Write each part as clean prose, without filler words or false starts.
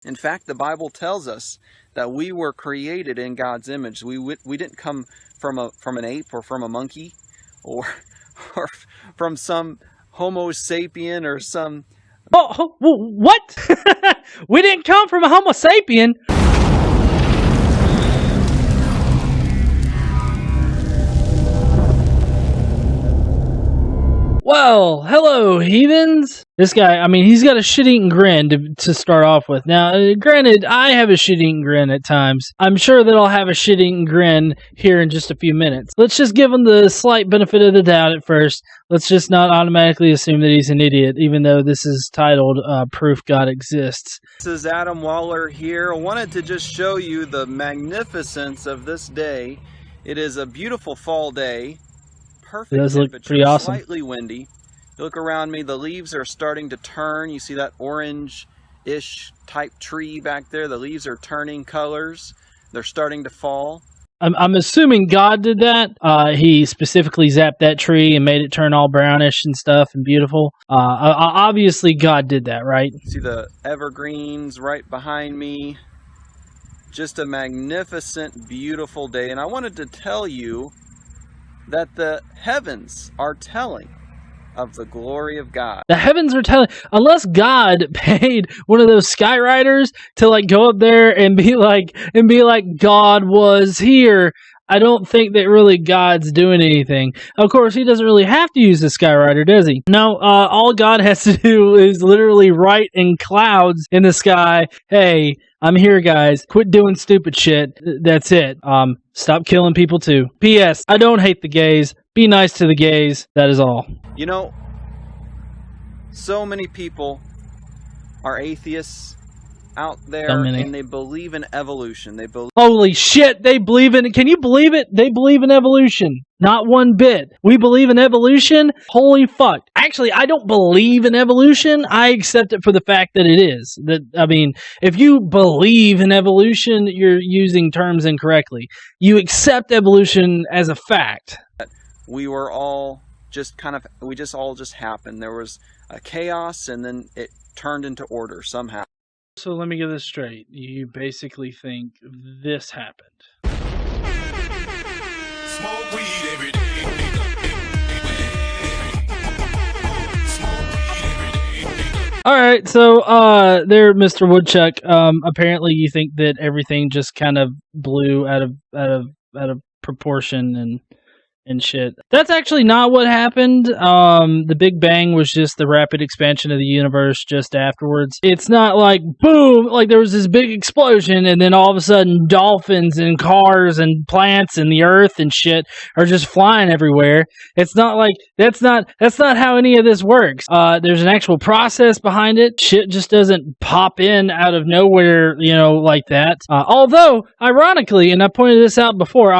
In fact, the Bible tells us that we were created in God's image. We didn't come from an ape or from a monkey or from some homo sapien or some... Oh, what? We didn't come from a homo sapien. Well, hello, heathens. This guy, I mean, he's got a shit-eating grin to start off with. Now, granted, I have a shit-eating grin at times. I'm sure that I'll have a shit-eating grin here in just a few minutes. Let's just give him the slight benefit of the doubt at first. Let's just not automatically assume that he's an idiot, even though this is titled Proof God Exists. This is Adam Waller here. I wanted to just show you the magnificence of this day. It is a beautiful fall day. Perfect. It does look pretty awesome. Slightly windy. You look around me, the leaves are starting to turn. You see that orange-ish type tree back there? The leaves are turning colors. They're starting to fall. I'm assuming God did that. He specifically zapped that tree and made it turn all brownish and stuff and beautiful. Obviously, God did that, right? See the evergreens right behind me. Just a magnificent, beautiful day. And I wanted to tell you that the heavens are telling of the glory of God. The heavens are telling, unless God paid one of those skywriters to like go up there and be like God was here, I don't think that really God's doing anything. Of course, he doesn't really have to use the skywriter, does he? No, all God has to do is literally write in clouds in the sky, hey, I'm here, guys. Quit doing stupid shit. That's it. Stop killing people, too. P.S. I don't hate the gays. Be nice to the gays. That is all. You know, so many people are atheists out there, and they believe in evolution. Holy shit, they believe in it. Can you believe it? They believe in evolution. Not one bit. We believe in evolution? Holy fuck. Actually, I don't believe in evolution. I accept it for the fact that it is. I mean, if you believe in evolution, you're using terms incorrectly. You accept evolution as a fact. We were all just we all just happened. There was a chaos, and then it turned into order somehow. So let me get this straight. You basically think this happened. Smoke weed every day. Alright, so there, Mr. Woodchuck. Apparently you think that everything just kind of blew out of proportion and shit. That's actually not what happened. The Big Bang was just the rapid expansion of the universe just afterwards. It's not like, boom, like there was this big explosion and then all of a sudden dolphins and cars and plants and the earth and shit are just flying everywhere. It's not like, that's not how any of this works. There's an actual process behind it. Shit just doesn't pop in out of nowhere, like that. Although, ironically, and I pointed this out before,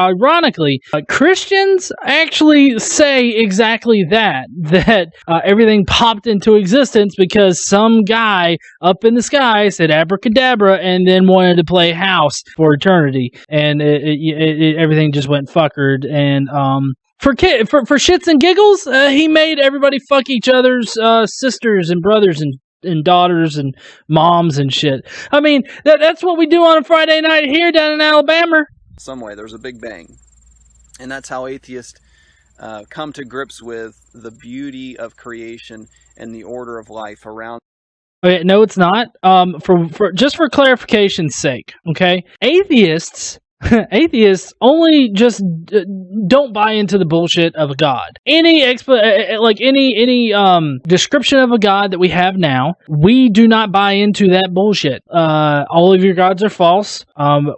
Christians actually say exactly that everything popped into existence because some guy up in the sky said abracadabra and then wanted to play house for eternity, and everything just went fuckered. And for shits and giggles, he made everybody fuck each other's sisters and brothers and daughters and moms and shit. I mean, that's what we do on a Friday night here down in Alabama. Some way there's a Big Bang. And that's how atheists come to grips with the beauty of creation and the order of life around. Okay, no, it's not. For clarification's sake, okay? Atheists only just don't buy into the bullshit of a god. Any description of a god that we have now, we do not buy into that bullshit. All of your gods are false.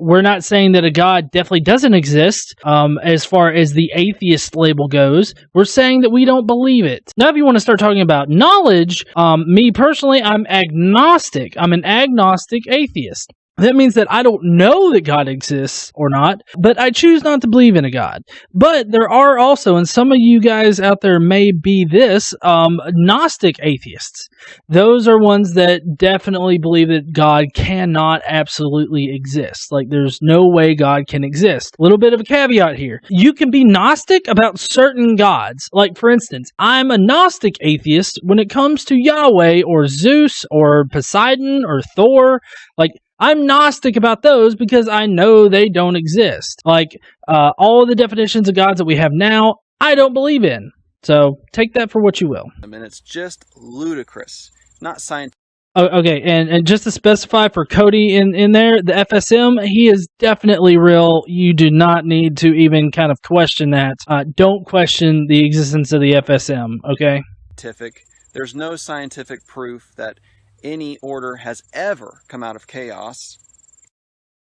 We're not saying that a god definitely doesn't exist. As far as the atheist label goes, we're saying that we don't believe it. Now, if you want to start talking about knowledge, me personally, I'm agnostic. I'm an agnostic atheist. That means that I don't know that God exists or not, but I choose not to believe in a God. But there are also, and some of you guys out there may be this, Gnostic atheists. Those are ones that definitely believe that God cannot absolutely exist. Like, there's no way God can exist. A little bit of a caveat here. You can be Gnostic about certain gods. Like, for instance, I'm a Gnostic atheist when it comes to Yahweh or Zeus or Poseidon or Thor. Like, I'm Gnostic about those because I know they don't exist. Like, all the definitions of gods that we have now, I don't believe in. So take that for what you will. I mean, it's just ludicrous, not scientific. Oh, okay, and just to specify for Cody in there, the FSM, he is definitely real. You do not need to even kind of question that. Don't question the existence of the FSM, okay? There's no scientific proof that any order has ever come out of chaos.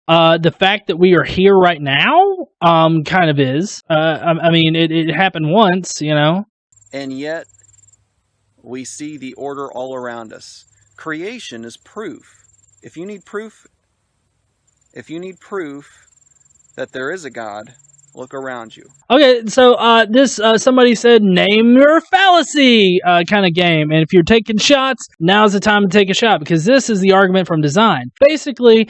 The fact that we are here right now, kind of is. I mean, it happened once, you know. And yet, we see the order all around us. Creation is proof. If you need proof that there is a God, look around you. Okay, so this somebody said name your fallacy kind of game, and if you're taking shots, now's the time to take a shot because this is the argument from design. Basically,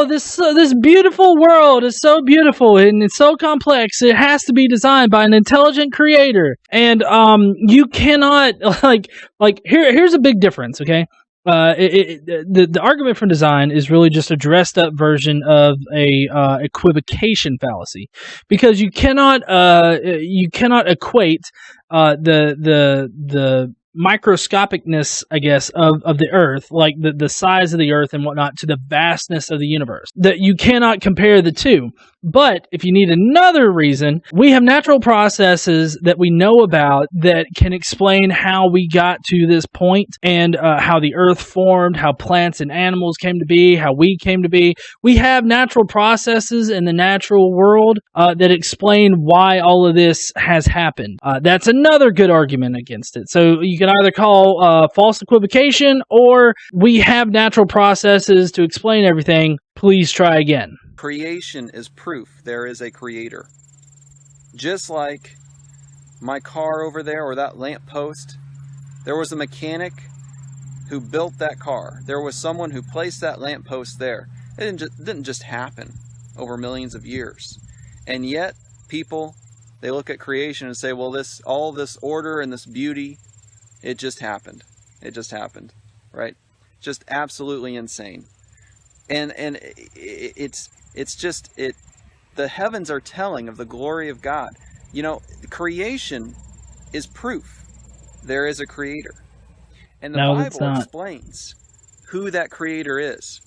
this beautiful world is so beautiful and it's so complex. It has to be designed by an intelligent creator, and you cannot here's a big difference. Okay. The argument from design is really just a dressed up version of a equivocation fallacy, because you cannot equate the microscopicness, I guess, of the Earth, like the size of the Earth and whatnot, to the vastness of the universe. That you cannot compare the two. But if you need another reason, we have natural processes that we know about that can explain how we got to this point, and how the Earth formed, how plants and animals came to be, how we came to be. We have natural processes in the natural world that explain why all of this has happened. That's another good argument against it. So you can either call false equivocation, or we have natural processes to explain everything. Please try again. Creation is proof there is a creator. Just like my car over there, or that lamppost, there was a mechanic who built that car. There was someone who placed that lamppost there. It didn't just happen over millions of years. And yet, people, they look at creation and say, well, all this order and this beauty, it just happened. It just happened, right? Just absolutely insane. And it's just the heavens are telling of the glory of God. You know, creation is proof there is a creator. And the Bible explains who that creator is.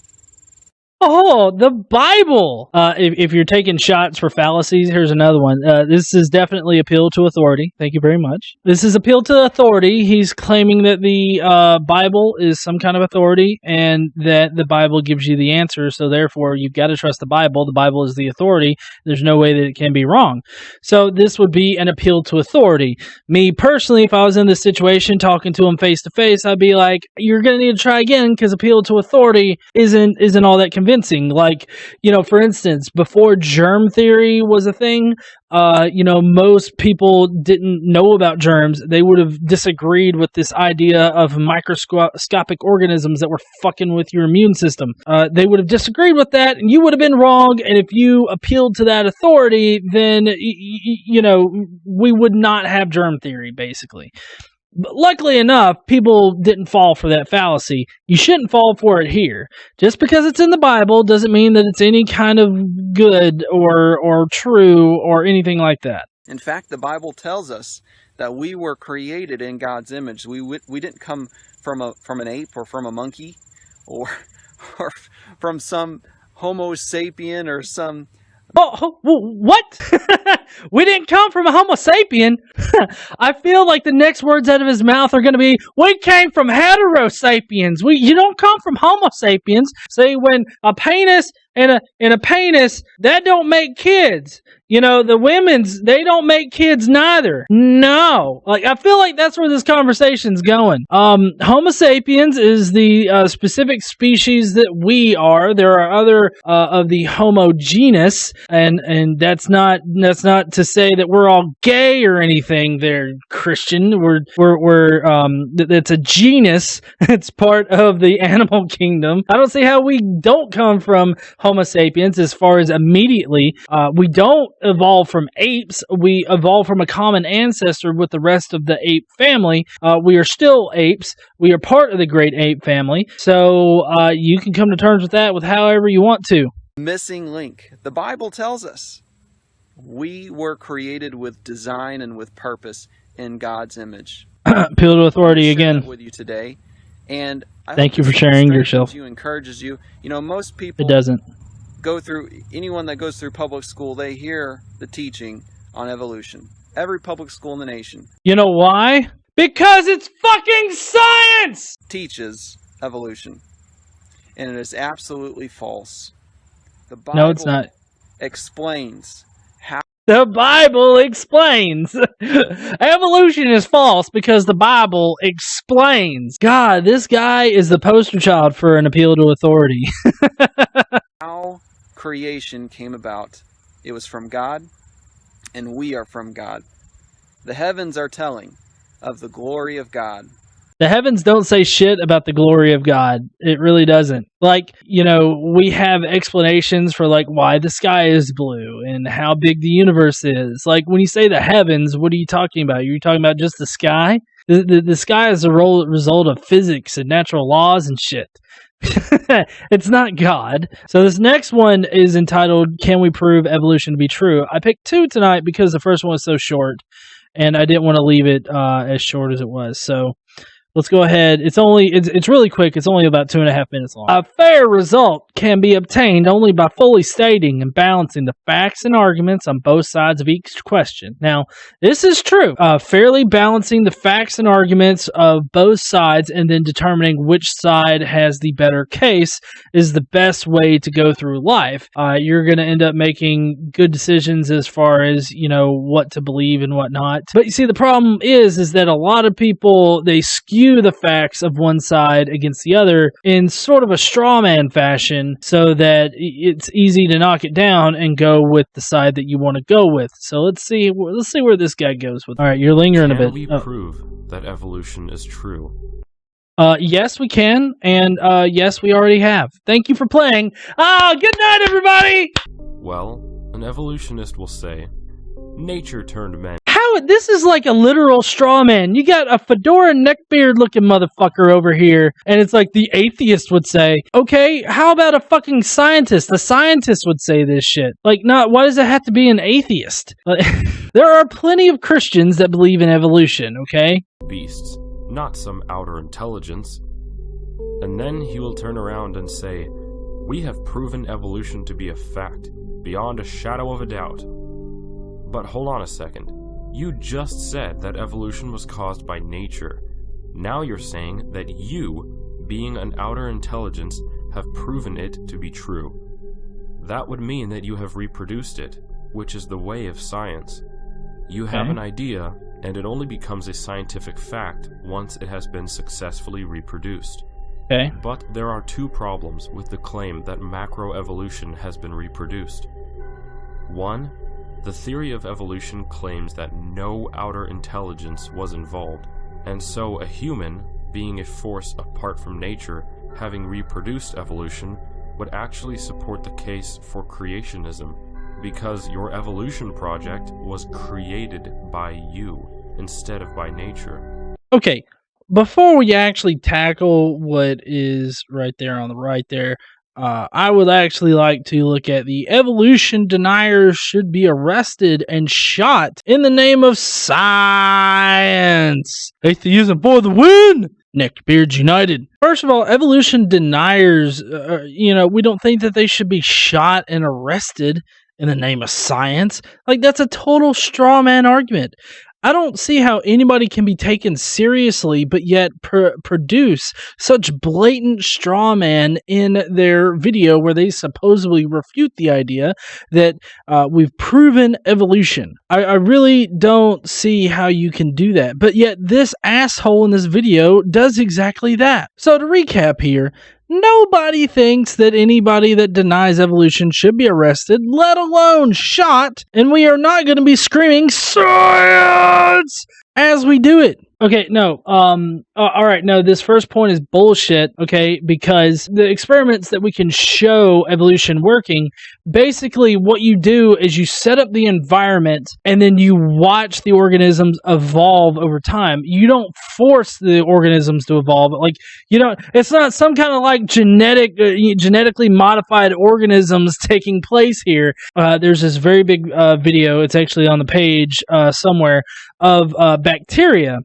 Oh, the Bible! If you're taking shots for fallacies, here's another one. This is definitely appeal to authority. Thank you very much. This is appeal to authority. He's claiming that the Bible is some kind of authority, and that the Bible gives you the answer, so therefore you've got to trust the Bible. The Bible is the authority. There's no way that it can be wrong. So this would be an appeal to authority. Me, personally, if I was in this situation talking to him face to face, I'd be like, you're going to need to try again, because appeal to authority isn't all that convincing. Like, you know, for instance, before germ theory was a thing, most people didn't know about germs. They would have disagreed with this idea of microscopic organisms that were fucking with your immune system. They would have disagreed with that, and you would have been wrong. And if you appealed to that authority, then, we would not have germ theory, basically. But luckily enough, people didn't fall for that fallacy. You shouldn't fall for it here. Just because it's in the Bible doesn't mean that it's any kind of good or true or anything like that. In fact, the Bible tells us that we were created in God's image. We didn't come from an ape or from a monkey or from some homo sapien or some... Oh, what? We didn't come from a homo sapien. I feel like the next words out of his mouth are going to be, we came from heterosapiens. You don't come from homo sapiens. See, when a penis and a penis, that don't make kids. The women's, they don't make kids neither. No. Like, I feel like that's where this conversation's going. Homo sapiens is the specific species that we are. There are other of the Homo genus, and that's not to say that we're all gay or anything there, Christian. It's a genus. It's part of the animal kingdom. I don't see how we don't come from Homo sapiens as far as immediately. We don't evolve from apes. We evolve from a common ancestor with the rest of the ape family. We are still apes. We are part of the great ape family. So you can come to terms with that with however you want to. Missing link. The Bible tells us we were created with design and with purpose in God's image. Appeal to authority again. With you today, and thank you for sharing yourself. Encourages you. Most people. It doesn't. Anyone that goes through public school, they hear the teaching on evolution. Every public school in the nation. You know why? Because it's fucking science! Teaches evolution. And it is absolutely false. The Bible no, it's not. Explains how. The Bible explains. Evolution is false because the Bible explains. God, this guy is the poster child for an appeal to authority. How creation came about. It was from God, and we are from God. The heavens are telling of the glory of God. The heavens don't say shit about the glory of God. It really doesn't. Like, we have explanations for why the sky is blue and how big the universe is. Like, when you say the heavens, what are you talking about? Are you talking about just the sky? The sky is a result of physics and natural laws and shit. It's not God. So this next one is entitled, Can We Prove Evolution to Be True? I picked two tonight because the first one was so short, and I didn't want to leave it as short as it was. So let's go ahead. It's really quick. It's only about 2.5 minutes long. A fair result can be obtained only by fully stating and balancing the facts and arguments on both sides of each question. Now, this is true. Fairly balancing the facts and arguments of both sides and then determining which side has the better case is the best way to go through life. You're going to end up making good decisions as far as, what to believe and what not. But you see, the problem is that a lot of people, they skew the facts of one side against the other in sort of a straw man fashion so that it's easy to knock it down and go with the side that you want to go with. So let's see where this guy goes with. All right, you're lingering a bit. Can we prove that evolution is true? Yes, we can, and yes, we already have. Thank you for playing. Good night, everybody! Well, an evolutionist will say, nature turned men. This is like a literal straw man. You got a fedora neckbeard looking motherfucker over here, and it's like the atheist would say, okay, how about a fucking scientist? The scientist would say this shit. Why does it have to be an atheist? There are plenty of Christians that believe in evolution, okay? Beasts, not some outer intelligence. And then he will turn around and say, we have proven evolution to be a fact, beyond a shadow of a doubt. But hold on a second. You just said that evolution was caused by nature. Now you're saying that you, being an outer intelligence, have proven it to be true. That would mean that you have reproduced it, which is the way of science. You have an idea, and it only becomes a scientific fact once it has been successfully reproduced. Okay. But there are two problems with the claim that macroevolution has been reproduced. One, the theory of evolution claims that no outer intelligence was involved, and so a human, being a force apart from nature, having reproduced evolution, would actually support the case for creationism, because your evolution project was created by you instead of by nature. Okay, before we actually tackle what is right there on the right there, I would actually like to look at the evolution deniers should be arrested and shot in the name of science. Atheism for the win! Neckbeards United. First of all, evolution deniers, we don't think that they should be shot and arrested in the name of science. That's a total straw man argument. I don't see how anybody can be taken seriously, but yet produce such blatant straw man in their video where they supposedly refute the idea that we've proven evolution. I really don't see how you can do that, but yet this asshole in this video does exactly that. So to recap here, nobody thinks that anybody that denies evolution should be arrested, let alone shot, and we are not going to be screaming science as we do it. Okay, no, alright, no, this first point is bullshit, okay, because the experiments that we can show evolution working, basically what you do is you set up the environment and then you watch the organisms evolve over time. You don't force the organisms to evolve, like, you know, it's not some kind of like genetically modified organisms taking place here. There's this very big video, it's actually on the page somewhere, of bacteria.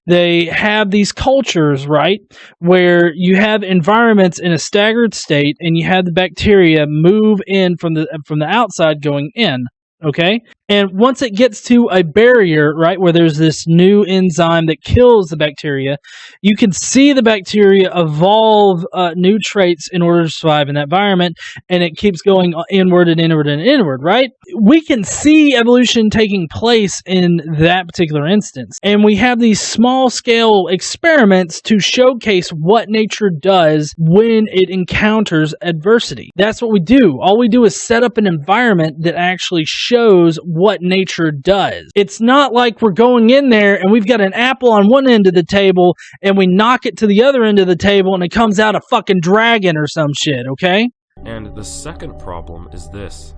They have these cultures, right, where you have environments in a staggered state, and you have the bacteria move in from the outside going in. Okay? And once it gets to a barrier, right, where there's this new enzyme that kills the bacteria, you can see the bacteria evolve new traits in order to survive in that environment, and it keeps going inward and inward and inward, right? We can see evolution taking place in that particular instance. And we have these small-scale experiments to showcase what nature does when it encounters adversity. That's what we do. All we do is set up an environment that actually shows what nature does. It's not like we're going in there and we've got an apple on one end of the table and we knock it to the other end of the table and it comes out a fucking dragon or some shit, okay? And the second problem is this.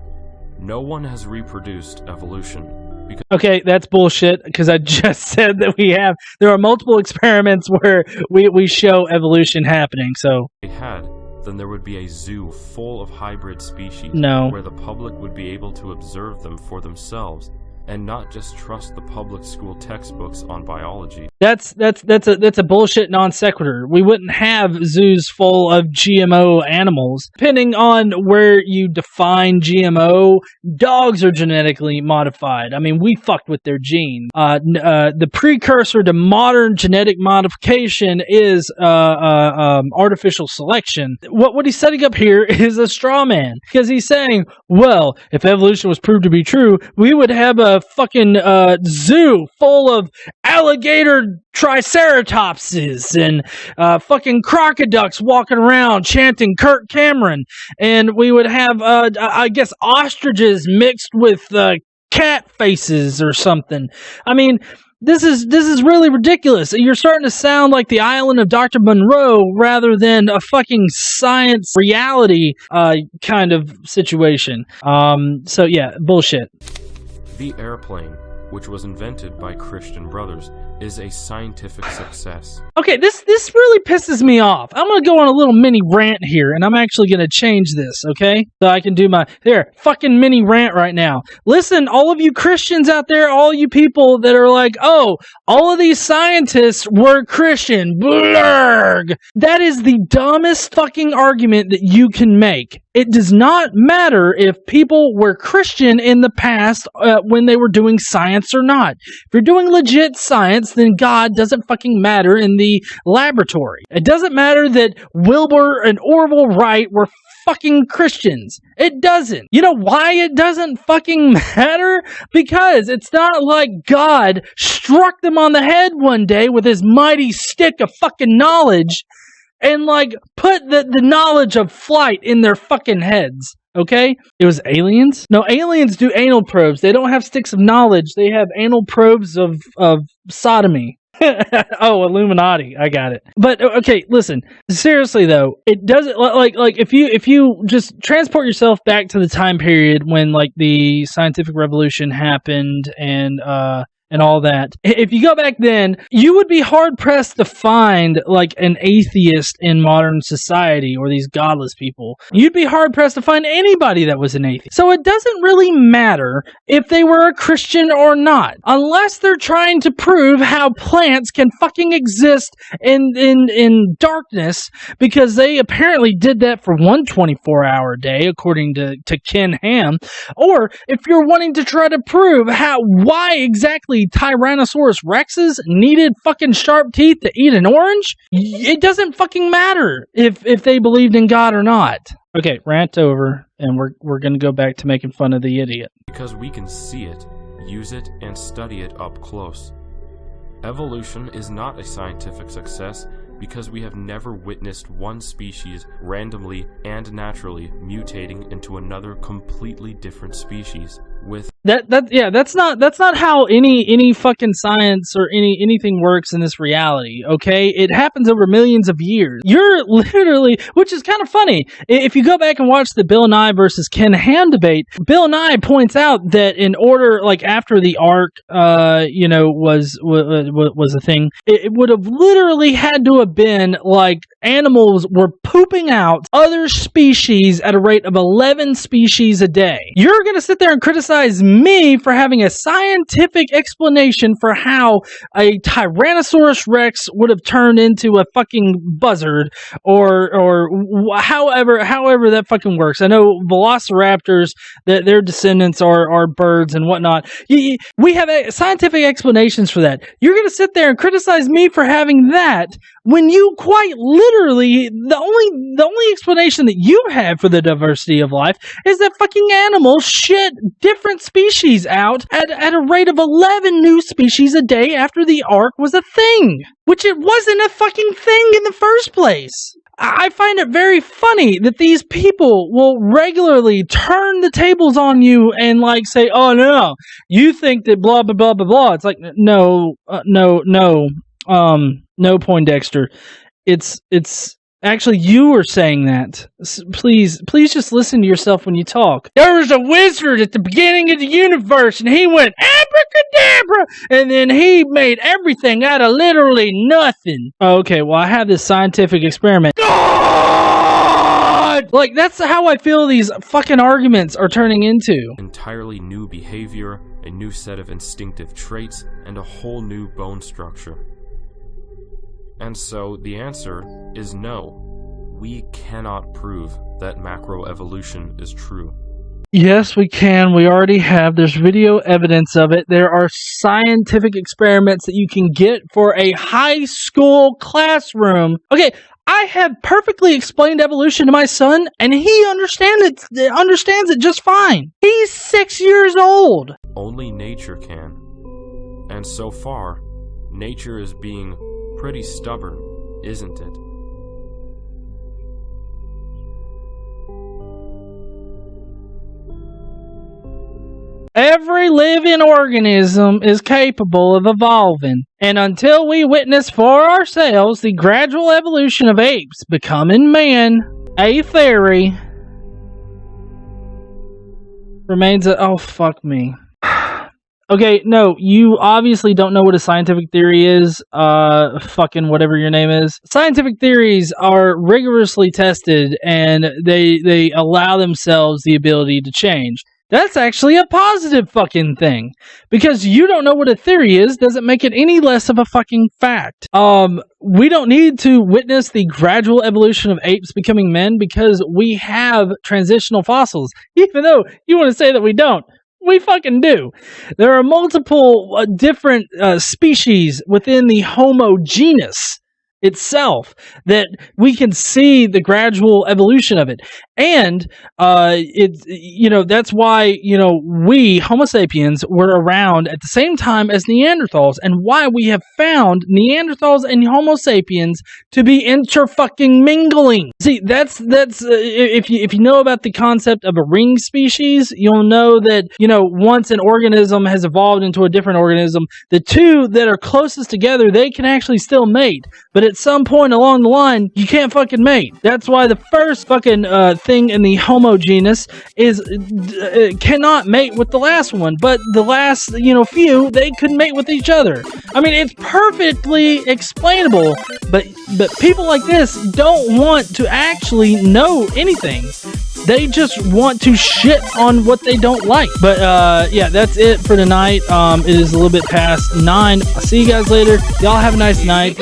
No one has reproduced evolution. Okay, that's bullshit, because I just said that there are multiple experiments where we show evolution happening, so... If they had, then there would be a zoo full of hybrid species where the public would be able to observe them for themselves and not just trust the public school textbooks on biology. That's a bullshit non sequitur. We wouldn't have zoos full of GMO animals. Depending on where you define GMO, dogs are genetically modified. I mean, we fucked with their genes. The precursor to modern genetic modification is artificial selection. What he's setting up here is a straw man, because he's saying, well, if evolution was proved to be true, we would have a fucking zoo full of alligator triceratopses and fucking crocoducks walking around chanting Kirk Cameron, and we would have I guess ostriches mixed with cat faces or something. I mean, this is really ridiculous. You're starting to sound like the island of Dr. Monroe rather than a fucking science reality kind of situation. So yeah, bullshit. The airplane, which was invented by Christian brothers, is a scientific success. Okay, this really pisses me off. I'm going to go on a little mini rant here, and I'm actually going to change this, okay? So I can do my, fucking mini rant right now. Listen, all of you Christians out there, all you people that are like, oh, all of these scientists were Christian. Blurg! That is the dumbest fucking argument that you can make. It does not matter if people were Christian in the past when they were doing science or not. If you're doing legit science, then God doesn't fucking matter in the laboratory. It doesn't matter that Wilbur and Orville Wright were fucking Christians. It doesn't. You know why it doesn't fucking matter? Because it's not like God struck them on the head one day with his mighty stick of fucking knowledge and, like, put the knowledge of flight in their fucking heads, okay? It was aliens? No, aliens do anal probes. They don't have sticks of knowledge. They have anal probes of sodomy. Oh, Illuminati. I got it. But, okay, listen. Seriously, though, it doesn't, like, if you just transport yourself back to the time period when, like, the scientific revolution happened and all that. If you go back then, you would be hard-pressed to find, like, an atheist in modern society, or these godless people. You'd be hard-pressed to find anybody that was an atheist. So it doesn't really matter if they were a Christian or not, unless they're trying to prove how plants can fucking exist in darkness, because they apparently did that for one 24-hour day, according to Ken Ham. Or if you're wanting to try to prove why exactly likely Tyrannosaurus Rexes needed fucking sharp teeth to eat an orange? It doesn't fucking matter if they believed in God or not. Okay, rant over, and we're gonna go back to making fun of the idiot. Because we can see it, use it, and study it up close. Evolution is not a scientific success because we have never witnessed one species randomly and naturally mutating into another completely different species with that's not how any fucking science or anything works in this reality, okay? It happens over millions of years. You're literally, which is kind of funny, if you go back and watch the Bill Nye versus Ken Ham debate, Bill Nye points out that in order, like after the Ark was a thing, it would have literally had to have been like animals were pooping out other species at a rate of 11 species a day. You're gonna sit there and criticize me for having a scientific explanation for how a Tyrannosaurus Rex would have turned into a fucking buzzard, or however that fucking works. I know velociraptors, that their descendants are birds and whatnot. We have scientific explanations for that. You're gonna sit there and criticize me for having that when you quite literally, the only explanation that you have for the diversity of life is that fucking animals shit different species out at a rate of 11 new species a day after the Ark was a thing, which it wasn't a fucking thing in the first place. I find it very funny that these people will regularly turn the tables on you and like say, oh no, you think that blah, blah, blah, blah, blah. It's like, no, Poindexter. It's actually you are saying that. Please just listen to yourself when you talk. There was a wizard at the beginning of the universe and he went abracadabra and then he made everything out of literally nothing. Okay, well I have this scientific experiment. God! Like that's how I feel these fucking arguments are turning into. Entirely new behavior, a new set of instinctive traits, and a whole new bone structure. And so the answer is no. We cannot prove that macroevolution is true. Yes, we can. We already have. There's video evidence of it. There are scientific experiments that you can get for a high school classroom. Okay, I have perfectly explained evolution to my son, and he understands it just fine. He's 6 years old. Only nature can. And so far, nature is being pretty stubborn, isn't it? Every living organism is capable of evolving, and until we witness for ourselves the gradual evolution of apes becoming man, a theory remains a... Oh, fuck me. Okay, no, you obviously don't know what a scientific theory is, fucking whatever your name is. Scientific theories are rigorously tested, and they allow themselves the ability to change. That's actually a positive fucking thing. Because you don't know what a theory is doesn't make it any less of a fucking fact. We don't need to witness the gradual evolution of apes becoming men because we have transitional fossils. Even though you want to say that we don't. We fucking do. There are multiple different species within the Homo genus itself that we can see the gradual evolution of it. And that's why, we, Homo sapiens, were around at the same time as Neanderthals, and why we have found Neanderthals and Homo sapiens to be inter-fucking mingling. See, that's if you know about the concept of a ring species, you'll know that, once an organism has evolved into a different organism, the two that are closest together, they can actually still mate. But at some point along the line, you can't fucking mate. That's why the first fucking thing in the Homo genus is cannot mate with the last one, but the last few, they could mate with each other. I mean, it's perfectly explainable, but people like this don't want to actually know anything. They just want to shit on what they don't like. But yeah, that's it for tonight. It is a little bit past 9. I'll see you guys later. Y'all have a nice night.